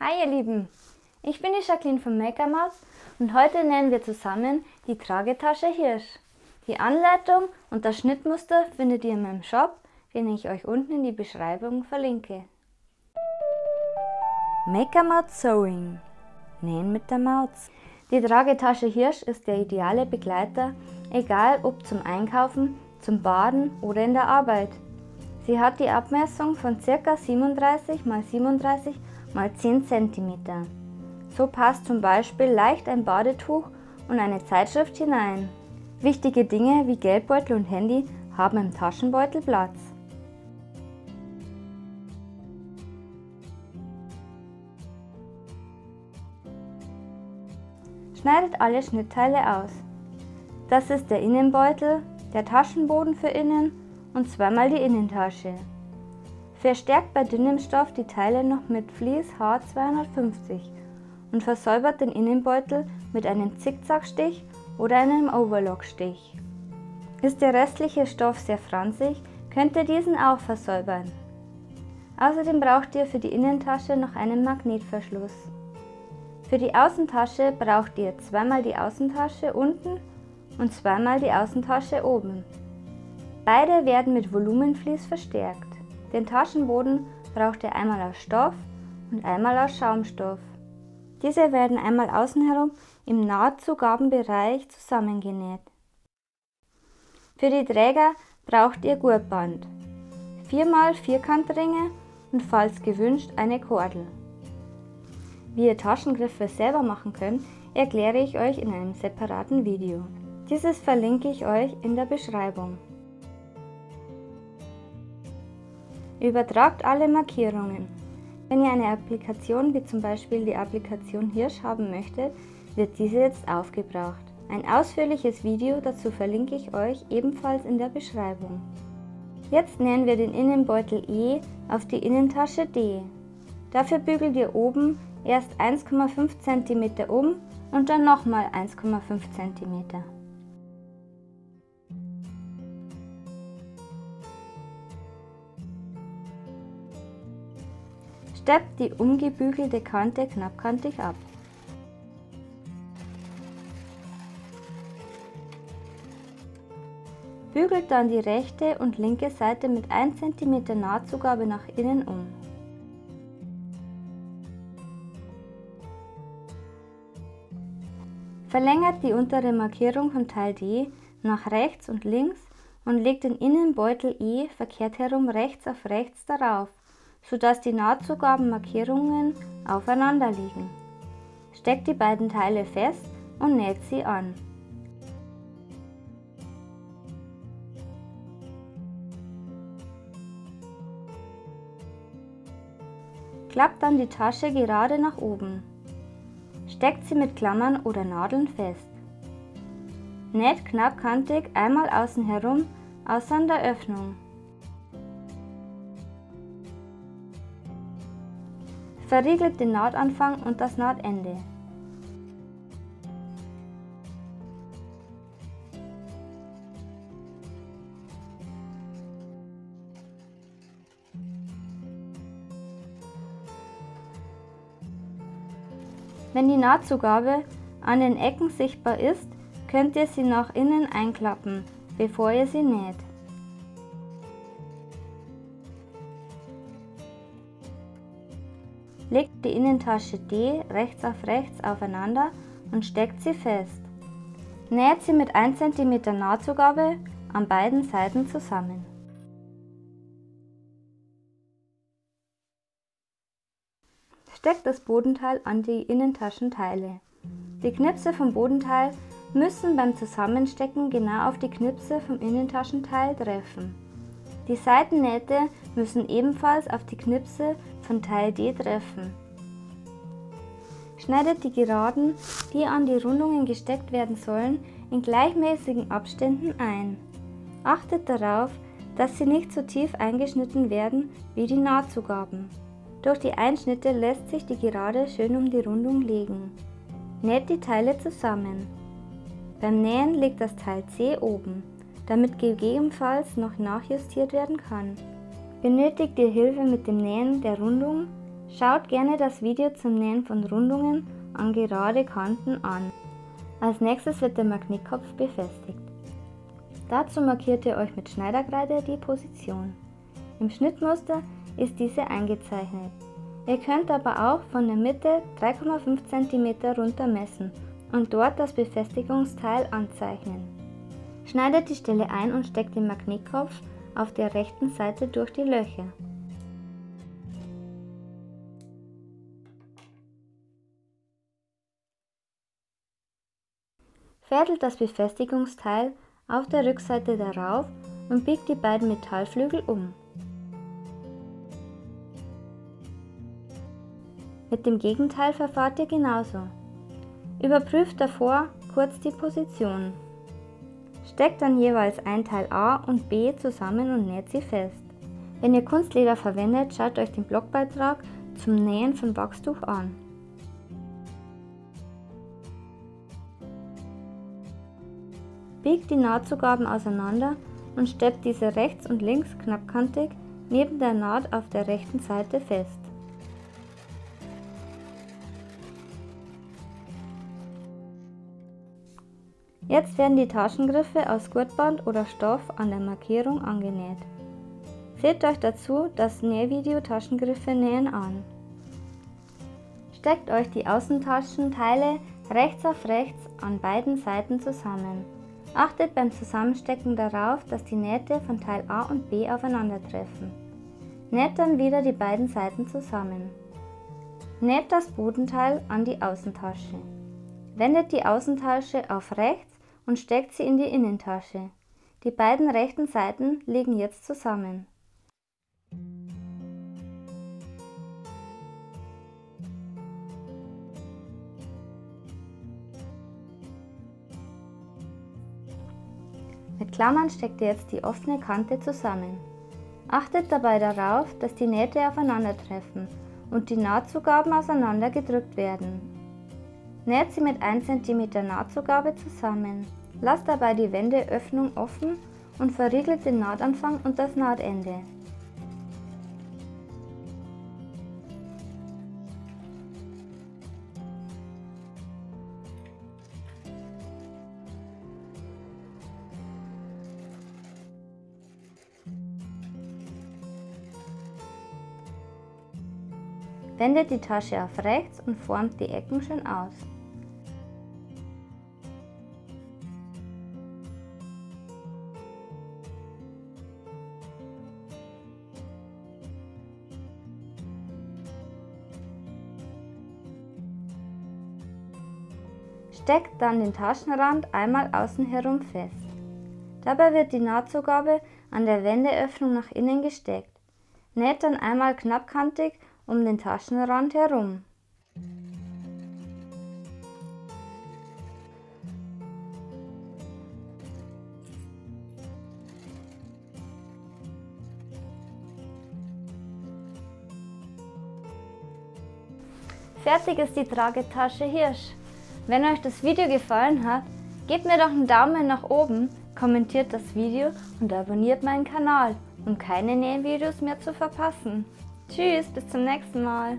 Hi ihr Lieben, ich bin die Jacqueline von Makermaus und heute nähen wir zusammen die Tragetasche Hirsch. Die Anleitung und das Schnittmuster findet ihr in meinem Shop, den ich euch unten in die Beschreibung verlinke. Makermaus Sewing – Nähen mit der Maus. Die Tragetasche Hirsch ist der ideale Begleiter, egal ob zum Einkaufen, zum Baden oder in der Arbeit. Sie hat die Abmessung von ca. 37 x 37 x 10 cm. So passt zum Beispiel leicht ein Badetuch und eine Zeitschrift hinein. Wichtige Dinge wie Geldbeutel und Handy haben im Taschenbeutel Platz. Schneidet alle Schnittteile aus. Das ist der Innenbeutel, der Taschenboden für innen und zweimal die Innentasche. Verstärkt bei dünnem Stoff die Teile noch mit Vlies H250 und versäubert den Innenbeutel mit einem Zickzackstich oder einem Overlockstich. Ist der restliche Stoff sehr fransig, könnt ihr diesen auch versäubern. Außerdem braucht ihr für die Innentasche noch einen Magnetverschluss. Für die Außentasche braucht ihr zweimal die Außentasche unten und zweimal die Außentasche oben. Beide werden mit Volumenvlies verstärkt. Den Taschenboden braucht ihr einmal aus Stoff und einmal aus Schaumstoff. Diese werden einmal außen herum im Nahtzugabenbereich zusammengenäht. Für die Träger braucht ihr Gurtband, 4x Vierkantringe und falls gewünscht eine Kordel. Wie ihr Taschengriffe selber machen könnt, erkläre ich euch in einem separaten Video. Dieses verlinke ich euch in der Beschreibung. Übertragt alle Markierungen. Wenn ihr eine Applikation wie zum Beispiel die Applikation Hirsch haben möchtet, wird diese jetzt aufgebraucht. Ein ausführliches Video dazu verlinke ich euch ebenfalls in der Beschreibung. Jetzt nähen wir den Innenbeutel E auf die Innentasche D. Dafür bügelt ihr oben erst 1,5 cm um und dann nochmal 1,5 cm. Steppt die umgebügelte Kante knappkantig ab. Bügelt dann die rechte und linke Seite mit 1 cm Nahtzugabe nach innen um. Verlängert die untere Markierung von Teil D nach rechts und links und legt den Innenbeutel E verkehrt herum rechts auf rechts darauf, sodass die Nahtzugabenmarkierungen aufeinander liegen. Steckt die beiden Teile fest und näht sie an. Klappt dann die Tasche gerade nach oben. Steckt sie mit Klammern oder Nadeln fest. Näht knappkantig einmal außen herum, außer an der Öffnung. Verriegelt den Nahtanfang und das Nahtende. Wenn die Nahtzugabe an den Ecken sichtbar ist, könnt ihr sie nach innen einklappen, bevor ihr sie näht. Legt die Innentasche D rechts auf rechts aufeinander und steckt sie fest. Näht sie mit 1 cm Nahtzugabe an beiden Seiten zusammen. Steckt das Bodenteil an die Innentaschenteile. Die Knipse vom Bodenteil müssen beim Zusammenstecken genau auf die Knipse vom Innentaschenteil treffen. Die Seitennähte müssen ebenfalls auf die Knipse von Teil D treffen. Schneidet die Geraden, die an die Rundungen gesteckt werden sollen, in gleichmäßigen Abständen ein. Achtet darauf, dass sie nicht so tief eingeschnitten werden wie die Nahtzugaben. Durch die Einschnitte lässt sich die Gerade schön um die Rundung legen. Näht die Teile zusammen. Beim Nähen liegt das Teil C oben, damit gegebenenfalls noch nachjustiert werden kann. Benötigt ihr Hilfe mit dem Nähen der Rundung, Schaut gerne das Video zum Nähen von Rundungen an gerade Kanten an. Als nächstes wird der Magnetkopf befestigt. Dazu markiert ihr euch mit Schneiderkreide die Position. Im Schnittmuster ist diese eingezeichnet. Ihr könnt aber auch von der Mitte 3,5 cm runter messen und dort das Befestigungsteil anzeichnen. Schneidet die Stelle ein und steckt den Magnetkopf auf der rechten Seite durch die Löcher. Fädelt das Befestigungsteil auf der Rückseite darauf und biegt die beiden Metallflügel um. Mit dem Gegenteil verfahrt ihr genauso. Überprüft davor kurz die Position. Steckt dann jeweils ein Teil A und B zusammen und näht sie fest. Wenn ihr Kunstleder verwendet, schaut euch den Blogbeitrag zum Nähen von Wachstuch an. Biegt die Nahtzugaben auseinander und steppt diese rechts und links knappkantig neben der Naht auf der rechten Seite fest. Jetzt werden die Taschengriffe aus Gurtband oder Stoff an der Markierung angenäht. Seht euch dazu das Nähvideo Taschengriffe nähen an. Steckt euch die Außentaschenteile rechts auf rechts an beiden Seiten zusammen. Achtet beim Zusammenstecken darauf, dass die Nähte von Teil A und B aufeinandertreffen. Näht dann wieder die beiden Seiten zusammen. Näht das Bodenteil an die Außentasche. Wendet die Außentasche auf rechts und steckt sie in die Innentasche. Die beiden rechten Seiten liegen jetzt zusammen. Mit Klammern steckt ihr jetzt die offene Kante zusammen. Achtet dabei darauf, dass die Nähte aufeinandertreffen und die Nahtzugaben auseinander gedrückt werden. Näht sie mit 1 cm Nahtzugabe zusammen. Lasst dabei die Wendeöffnung offen und verriegelt den Nahtanfang und das Nahtende. Wendet die Tasche auf rechts und formt die Ecken schön aus. Steckt dann den Taschenrand einmal außen herum fest. Dabei wird die Nahtzugabe an der Wendeöffnung nach innen gesteckt. Näht dann einmal knappkantig um den Taschenrand herum. Fertig ist die Tragetasche Hirsch. Wenn euch das Video gefallen hat, gebt mir doch einen Daumen nach oben, kommentiert das Video und abonniert meinen Kanal, um keine Nähvideos mehr zu verpassen. Tschüss, bis zum nächsten Mal.